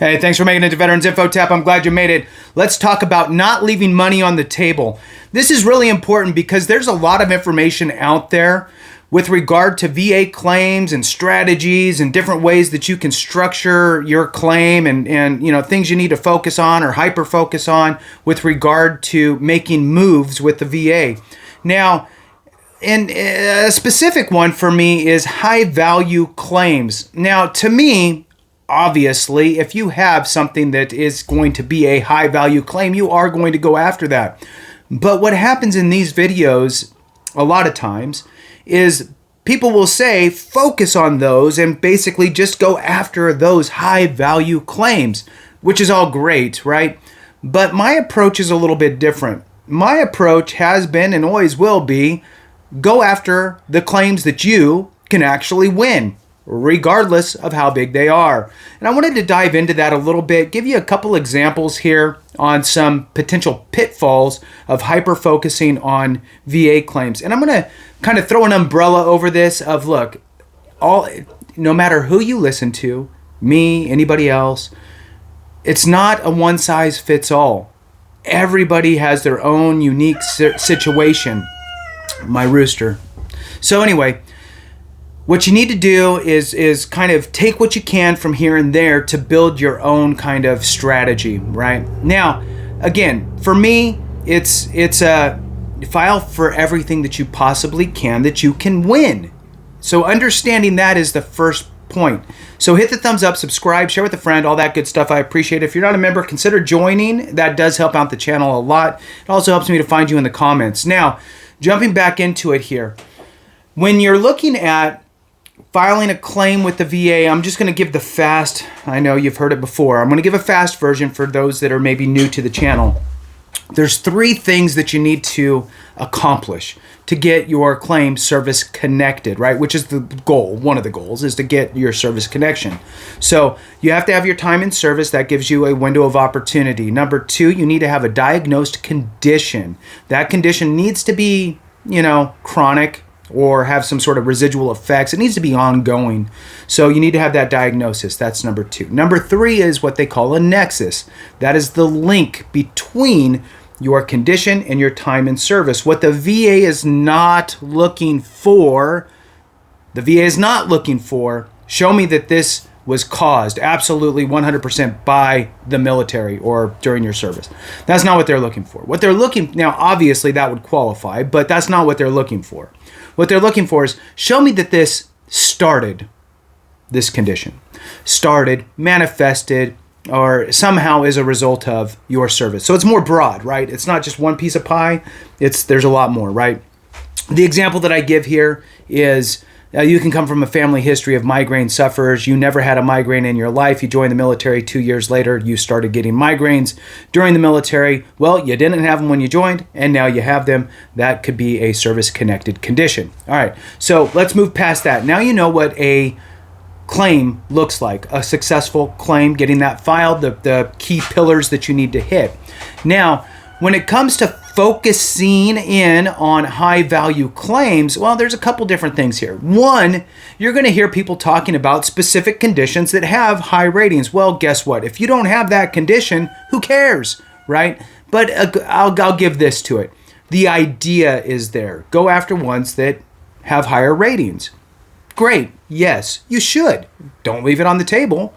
Hey, thanks for making it to Veterans Info Tap. I'm glad you made it. Let's talk about not leaving money on the table. This is really important because there's a lot of information out there with regard to VA claims and strategies and different ways that you can structure your claim and you know, things you need to focus on or hyper focus on with regard to making moves with the VA. Now, and a specific one for me is high value claims. Now, to me, obviously, if you have something that is going to be a high value claim, you are going to go after that. But what happens in these videos a lot of times is people will say, focus on those and basically just go after those high value claims, which is all great, right? But my approach is a little bit different. My approach has been and always will be, go after the claims that you can actually win, regardless of how big they are. And I wanted to dive into that a little bit, give you a couple examples here on some potential pitfalls of hyper-focusing on VA claims. And I'm going to kind of throw an umbrella over this of, look, no matter who you listen to, me, anybody else, it's not a one-size-fits-all. Everybody has their own unique situation. My rooster. So anyway, what you need to do is kind of take what you can from here and there to build your own kind of strategy, right? Now, again, for me, it's a file for everything that you possibly can that you can win. So understanding that is the first point. So hit the thumbs up, subscribe, share with a friend, all that good stuff. I appreciate it. If you're not a member, consider joining. That does help out the channel a lot. It also helps me to find you in the comments. Now, jumping back into it here. When you're looking at filing a claim with the VA, I'm just going to give the fast, I know you've heard it before, I'm going to give a fast version for those that are maybe new to the channel. There's 3 things that you need to accomplish to get your claim service connected, right? Which is the goal. One of the goals is to get your service connection. So you have to have your time in service. That gives you a window of opportunity. Number 2, you need to have a diagnosed condition. That condition needs to be, chronic or have some sort of residual effects. It needs to be ongoing. So you need to have that diagnosis. That's number 2. Number 3 is what they call a nexus. That is the link between your condition and your time in service. What the VA is not looking for, show me that this was caused absolutely 100% by the military or during your service. That's not what they're looking for. Now obviously that would qualify, but that's not what they're looking for. What they're looking for is, show me that this condition started, manifested, or somehow is a result of your service. So it's more broad, right? It's not just one piece of pie. There's a lot more, right? The example that I give here is you can come from a family history of migraine sufferers. You never had a migraine in your life. You joined the military 2 years later. You started getting migraines during the military. Well, you didn't have them when you joined, and now you have them. That could be a service-connected condition. All right, so let's move past that. Now you know what a claim looks like, a successful claim, getting that filed, the key pillars that you need to hit. Now, when it comes to focusing in on high value claims, well, there's a couple different things here. One, you're going to hear people talking about specific conditions that have high ratings. Well, guess what? If you don't have that condition, who cares, right? But I'll give this to it. The idea is there. Go after ones that have higher ratings. Great. Yes, you should. Don't leave it on the table.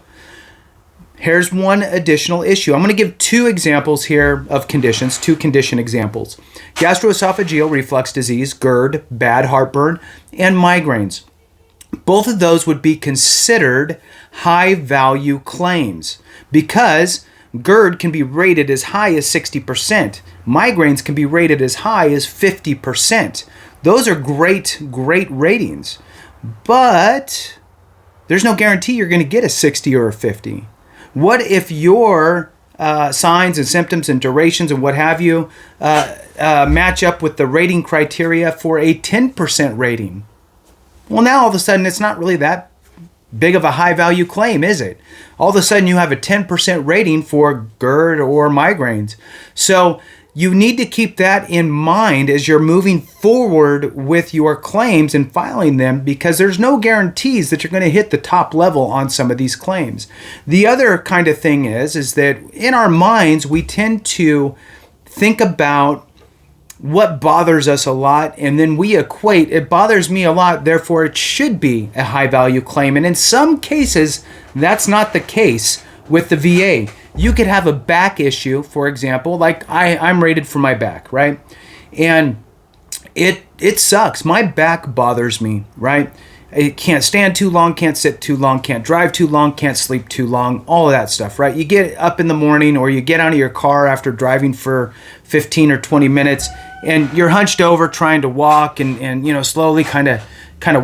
Here's one additional issue. I'm going to give 2 examples here of conditions, 2 condition examples. Gastroesophageal reflux disease, GERD, bad heartburn, and migraines. Both of those would be considered high-value claims because GERD can be rated as high as 60%. Migraines can be rated as high as 50%. Those are great ratings. But there's no guarantee you're going to get a 60 or a 50. What if your signs and symptoms and durations and what have you match up with the rating criteria for a 10% rating? Well, now all of a sudden it's not really that big of a high value claim, is it? All of a sudden you have a 10% rating for GERD or migraines. So you need to keep that in mind as you're moving forward with your claims and filing them, because there's no guarantees that you're going to hit the top level on some of these claims. The other kind of thing is that in our minds, we tend to think about what bothers us a lot, and then we equate, it bothers me a lot, therefore it should be a high value claim. And in some cases, that's not the case with the VA. You could have a back issue, for example, like I'm rated for my back, right? And it sucks. My back bothers me, right? I can't stand too long, can't sit too long, can't drive too long, can't sleep too long, all of that stuff, right? You get up in the morning or you get out of your car after driving for 15 or 20 minutes and you're hunched over trying to walk and slowly kind of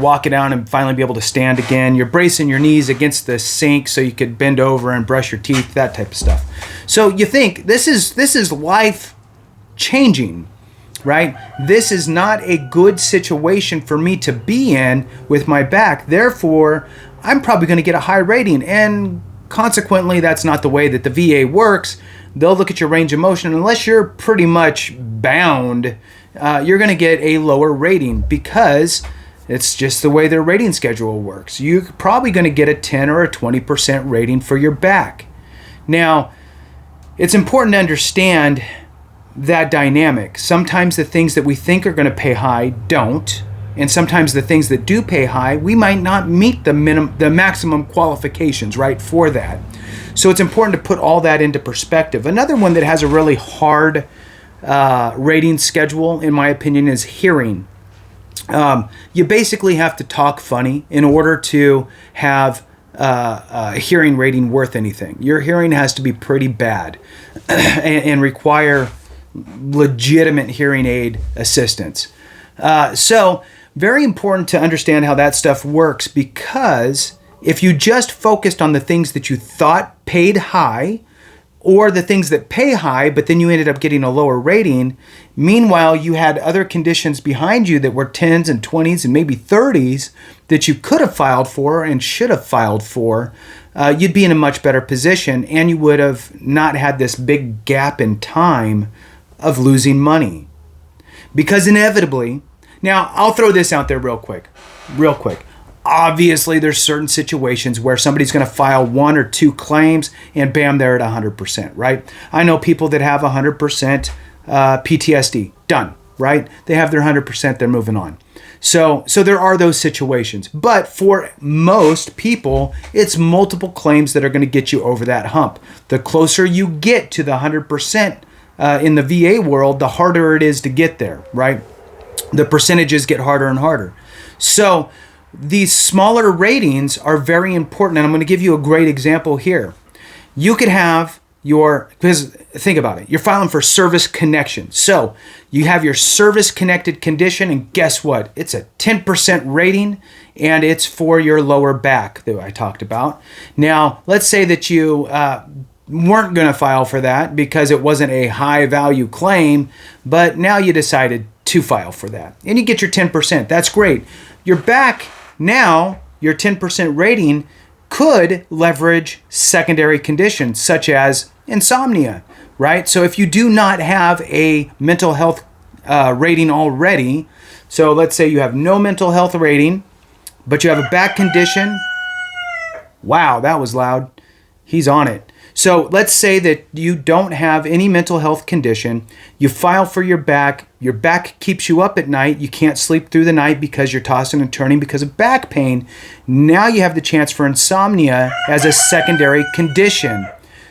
walk it down and finally be able to stand again. You're bracing your knees against the sink so you could bend over and brush your teeth, that type of stuff. So you think this is life changing, right? This is not a good situation for me to be in with my back. Therefore, I'm probably going to get a high rating. And consequently, that's not the way that the VA works. They'll look at your range of motion. Unless you're pretty much bound, you're going to get a lower rating because it's just the way their rating schedule works. You're probably going to get a 10 or a 20% rating for your back. Now, it's important to understand that dynamic. Sometimes the things that we think are going to pay high don't, and sometimes the things that do pay high, we might not meet the maximum qualifications, right, for that. So it's important to put all that into perspective. Another one that has a really hard rating schedule, in my opinion, is hearing. You basically have to talk funny in order to have a hearing rating worth anything. Your hearing has to be pretty bad and require legitimate hearing aid assistance. So very important to understand how that stuff works, because if you just focused on the things that you thought paid high, or the things that pay high, but then you ended up getting a lower rating, meanwhile you had other conditions behind you that were 10s and 20s and maybe 30s that you could have filed for and should have filed for, you'd be in a much better position, and you would have not had this big gap in time of losing money. Because inevitably, now I'll throw this out there real quick. Obviously, there's certain situations where somebody's going to file 1 or 2 claims and bam, they're at 100%, right? I know people that have 100% PTSD, done, right? They have their 100%, they're moving on. So there are those situations. But for most people, it's multiple claims that are going to get you over that hump. The closer you get to the 100% in the VA world, the harder it is to get there, right? The percentages get harder and harder. So these smaller ratings are very important, and I'm going to give you a great example here. You could have because think about it, you're filing for service connection. So you have your service connected condition, and guess what? It's a 10% rating, and it's for your lower back that I talked about. Now, let's say that you weren't going to file for that because it wasn't a high value claim, but now you decided to file for that, and you get your 10%. That's great. Your back, now your 10% rating could leverage secondary conditions such as insomnia, right? So if you do not have a mental health rating already, so let's say you have no mental health rating, but you have a back condition. Wow, that was loud. He's on it. So let's say that you don't have any mental health condition. You file for your back keeps you up at night. You can't sleep through the night because you're tossing and turning because of back pain. Now you have the chance for insomnia as a secondary condition.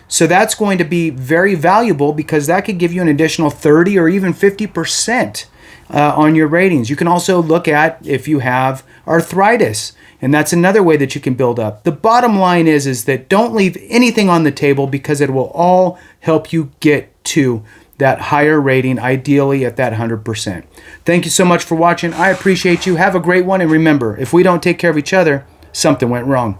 So that's going to be very valuable because that could give you an additional 30 or even 50% on your ratings. You can also look at if you have arthritis, and that's another way that you can build up. The bottom line is that don't leave anything on the table because it will all help you get to that higher rating, ideally at that 100%. Thank you so much for watching. I appreciate you. Have a great one. And remember, if we don't take care of each other, something went wrong.